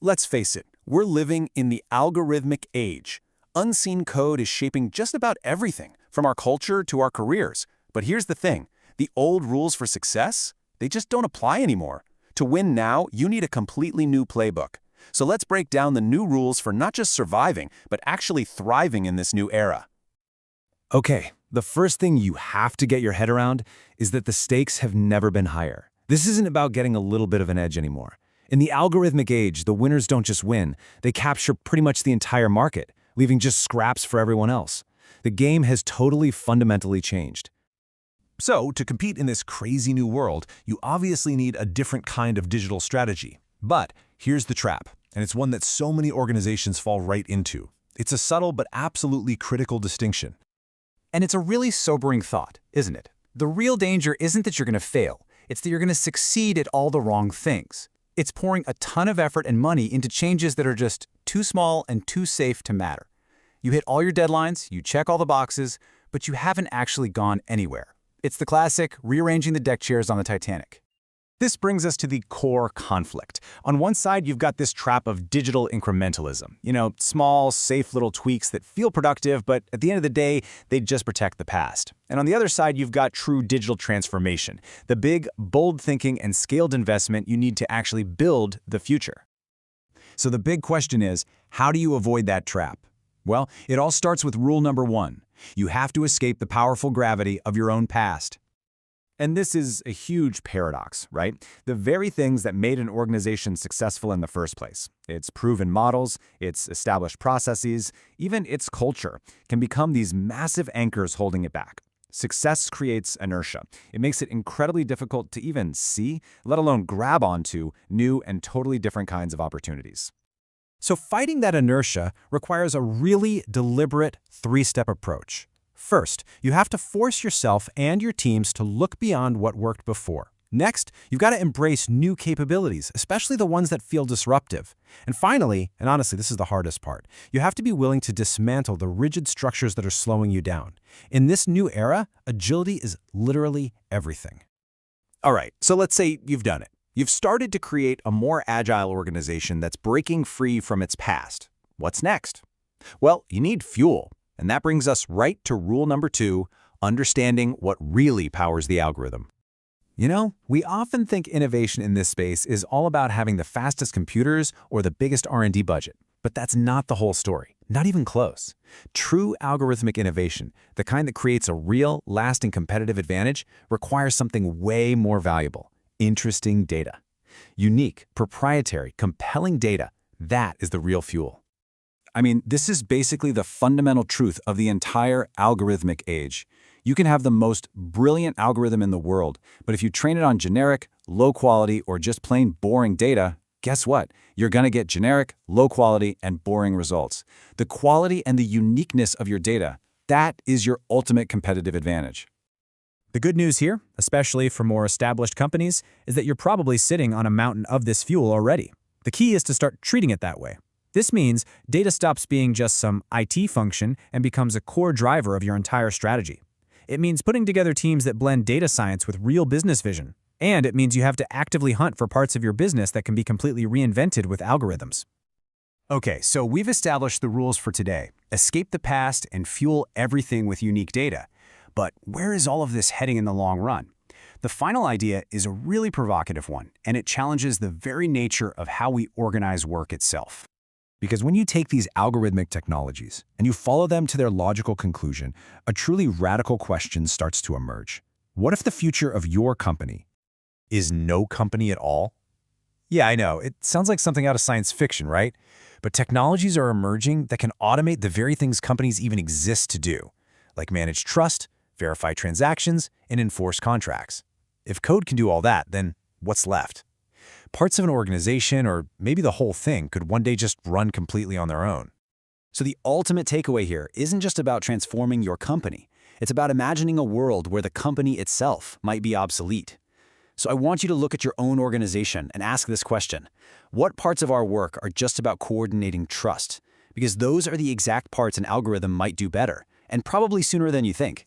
Let's face it, we're living in the algorithmic age. Unseen code is shaping just about everything, from our culture to our careers. But here's the thing, the old rules for success, they just don't apply anymore. To win now, you need a completely new playbook. So let's break down the new rules for not just surviving, but actually thriving in this new era. Okay, the first thing you have to get your head around is that the stakes have never been higher. This isn't about getting a little bit of an edge anymore. In the algorithmic age, the winners don't just win, they capture pretty much the entire market, leaving just scraps for everyone else. The game has totally fundamentally changed. So, to compete in this crazy new world, you obviously need a different kind of digital strategy. But here's the trap, and it's one that so many organizations fall right into. It's a subtle but absolutely critical distinction. And it's a really sobering thought, isn't it? The real danger isn't that you're going to fail, it's that you're going to succeed at all the wrong things. It's pouring a ton of effort and money into changes that are just too small and too safe to matter. You hit all your deadlines, you check all the boxes, but you haven't actually gone anywhere. It's the classic rearranging the deck chairs on the Titanic. This brings us to the core conflict. On one side, you've got this trap of digital incrementalism. Small, safe little tweaks that feel productive, but at the end of the day, they just protect the past. And on the other side, you've got true digital transformation, the big, bold thinking and scaled investment you need to actually build the future. So the big question is, how do you avoid that trap? Well, it all starts with rule number 1. You have to escape the powerful gravity of your own past. And this is a huge paradox, right? The very things that made an organization successful in the first place, its proven models, its established processes, even its culture, can become these massive anchors holding it back. Success creates inertia. It makes it incredibly difficult to even see, let alone grab onto, new and totally different kinds of opportunities. So fighting that inertia requires a really deliberate 3-step approach. First, you have to force yourself and your teams to look beyond what worked before. Next, you've got to embrace new capabilities, especially the ones that feel disruptive. And finally, and honestly, this is the hardest part, you have to be willing to dismantle the rigid structures that are slowing you down. In this new era, agility is literally everything. All right, so let's say you've done it. You've started to create a more agile organization that's breaking free from its past. What's next? Well, you need fuel. And that brings us right to rule number 2, understanding what really powers the algorithm. We often think innovation in this space is all about having the fastest computers or the biggest R&D budget. But that's not the whole story, not even close. True algorithmic innovation, the kind that creates a real, lasting competitive advantage, requires something way more valuable: interesting data. Unique, proprietary, compelling data, that is the real fuel. This is basically the fundamental truth of the entire algorithmic age. You can have the most brilliant algorithm in the world, but if you train it on generic, low quality, or just plain boring data, guess what? You're going to get generic, low quality, and boring results. The quality and the uniqueness of your data, that is your ultimate competitive advantage. The good news here, especially for more established companies, is that you're probably sitting on a mountain of this fuel already. The key is to start treating it that way. This means data stops being just some IT function and becomes a core driver of your entire strategy. It means putting together teams that blend data science with real business vision. And it means you have to actively hunt for parts of your business that can be completely reinvented with algorithms. Okay, so we've established the rules for today. Escape the past and fuel everything with unique data. But where is all of this heading in the long run? The final idea is a really provocative one, and it challenges the very nature of how we organize work itself. Because when you take these algorithmic technologies and you follow them to their logical conclusion, a truly radical question starts to emerge. What if the future of your company is no company at all? Yeah, I know, it sounds like something out of science fiction, right? But technologies are emerging that can automate the very things companies even exist to do, like manage trust, verify transactions, and enforce contracts. If code can do all that, then what's left? Parts of an organization, or maybe the whole thing, could one day just run completely on their own. So the ultimate takeaway here isn't just about transforming your company. It's about imagining a world where the company itself might be obsolete. So I want you to look at your own organization and ask this question. What parts of our work are just about coordinating trust? Because those are the exact parts an algorithm might do better, and probably sooner than you think.